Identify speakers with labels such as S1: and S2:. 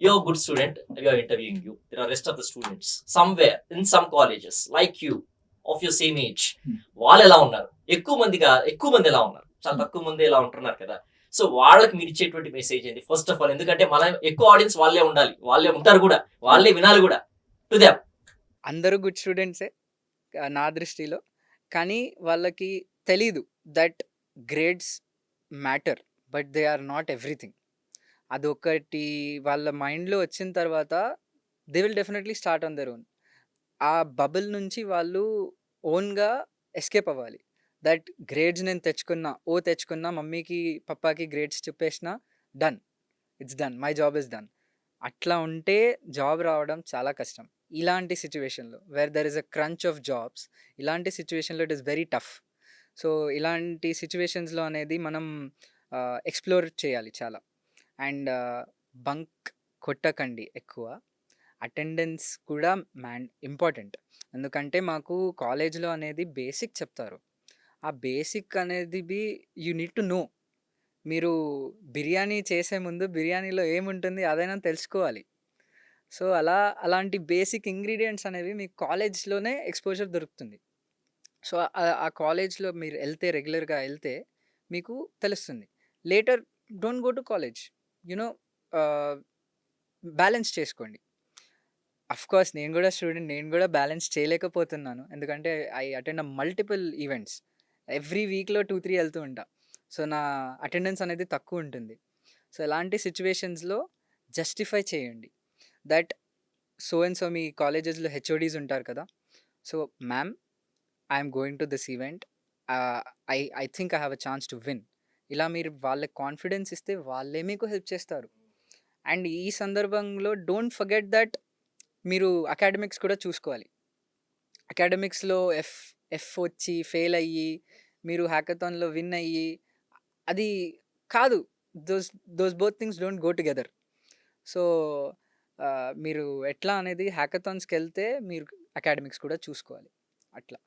S1: you're a good student, we are interviewing you. There are rest of the students somewhere in some colleges like you of your same age. వాళ్ళు ఎలా ఉన్నారు? ఎక్కువ మంది ఎలా ఉన్నారు? చాలా తక్కువ మంది ఎలా ఉంటున్నారు కదా. సో వాళ్ళకి మీరు ఇచ్చేటువంటి మెసేజ్ ఏంటి ఫస్ట్ ఆఫ్ ఆల్? ఎందుకంటే మన ఎక్కువ ఆడియన్స్ వాళ్ళే ఉండాలి, వాళ్ళే ఉంటారు కూడా, వాళ్ళే వినాలి కూడా. టు దెమ్
S2: అందరూ గుడ్ స్టూడెంట్సే నా దృష్టిలో. కానీ వాళ్ళకి తెలీదు that grades matter, but they are not everything. అదొకటి వాళ్ళ మైండ్లో వచ్చిన తర్వాత they will definitely start on their own. ఆ బబుల్ నుంచి వాళ్ళు ఓన్గా ఎస్కేప్ అవ్వాలి. దట్ గ్రేడ్స్ నేను తెచ్చుకున్నా, మమ్మీకి పప్పాకి గ్రేడ్స్ చెప్పేసిన, done, it's done, my job is done. అట్లా ఉంటే జాబ్ రావడం చాలా కష్టం. ఇలాంటి సిచ్యువేషన్లో where there is a crunch of jobs, ఇలాంటి సిచ్యువేషన్లో it is very tough. So ఇలాంటి సిచ్యువేషన్స్లో అనేది మనం ఎక్స్ప్లోర్ చేయాలి చాలా. అండ్ బంక్ కొట్టకండి ఎక్కువ. అటెండెన్స్ కూడా ఇంపార్టెంట్. ఎందుకంటే మాకు కాలేజ్లో అనేది బేసిక్ చెప్తారు. ఆ బేసిక్ అనేది యూ నీడ్ టు నో. మీరు బిర్యానీ చేసే ముందు బిర్యానీలో ఏముంటుంది అదైనా తెలుసుకోవాలి. సో అలాంటి బేసిక్ ఇంగ్రీడియంట్స్ అనేవి మీకు కాలేజ్లోనే ఎక్స్పోజర్ దొరుకుతుంది. సో ఆ కాలేజ్లో మీరు రెగ్యులర్గా వెళ్తే మీకు తెలుస్తుంది. Later don't go to college, you know balance చేసుకోండి. అఫ్కోర్స్ నేను కూడా స్టూడెంట్, నేను కూడా బ్యాలెన్స్ చేయలేకపోతున్నాను. ఎందుకంటే I attend multiple events, every వీక్లో 2-3 వెళ్తూ ఉంటా. సో నా అటెండెన్స్ అనేది తక్కువ ఉంటుంది. సో ఇలాంటి సిచ్యువేషన్స్లో జస్టిఫై చేయండి దట్ సో అండ్ సో. మీ కాలేజెస్లో హెచ్ఓడీస్ ఉంటారు కదా. So ma'am, I'm going to this event, I think I have a chance to win. ఇలా మీరు వాళ్ళకి కాన్ఫిడెన్స్ ఇస్తే వాళ్ళే మీకు హెల్ప్ చేస్తారు. అండ్ ఈ సందర్భంలో డోంట్ ఫర్గెట్ దట్ మీరు అకాడమిక్స్ కూడా చూసుకోవాలి. అకాడమిక్స్లో ఎఫ్ వచ్చి ఫెయిల్ అయ్యి మీరు హ్యాకథాన్లో విన్ అయ్యి అది కాదు. Those both things don't go together. So మీరు ఎట్లా అనేది హ్యాకథాన్స్కి వెళ్తే మీరు అకాడమిక్స్ కూడా చూసుకోవాలి. అట్లా